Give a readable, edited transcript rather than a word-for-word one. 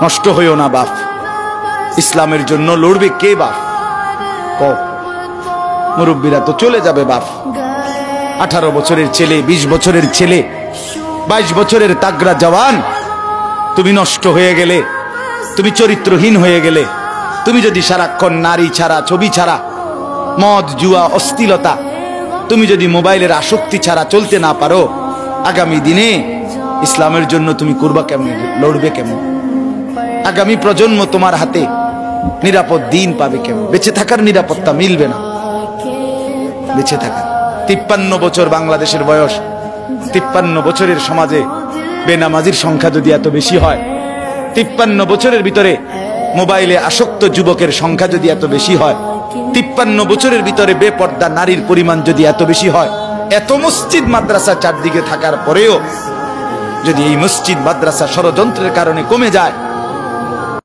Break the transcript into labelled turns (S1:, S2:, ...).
S1: নষ্ট হইও না বাপ। ইসলামের জন্য লড়বে কে বাপ? মুরব্বীরা তো চলে যাবে বাপ। 18 বছরের ছেলে, 20 বছরের ছেলে, 22 বছরের তাগড়া জওয়ান, তুমি নষ্ট হয়ে গেলে, তুমি চরিত্রহীন হয়ে গেলে, তুমি যদি সারাক্ষণ নারী ছাড়া, ছবি ছাড়া, মদ জুয়া অশ্লীলতা, তুমি যদি মোবাইলের আসক্তি ছাড়া চলতে না পারো, আগামী দিনে ইসলামের জন্য তুমি করবা কেমন, লড়বে কেমন? আগামী প্রজন্ম তোমার হাতে নিরাপদ দিন পাবে কেমন? বেঁচে থাকার নিরাপত্তা মিলবে না। বেঁচে থাকা 53 বছর বাংলাদেশের বয়স, 53 বছরের সমাজে বেনামাজির সংখ্যা যদি এত বেশি হয়, 53 বছরের ভিতরে মোবাইলে আসক্ত যুবকের সংখ্যা যদি এত বেশি হয়, 53 বছরের ভিতরে বেপর্দা নারীর পরিমাণ যদি এত বেশি হয়, এত মসজিদ মাদ্রাসা চারদিকে থাকার পরেও যদি এই মসজিদ মাদ্রাসা ষড়যন্ত্রের কারণে কমে যায়,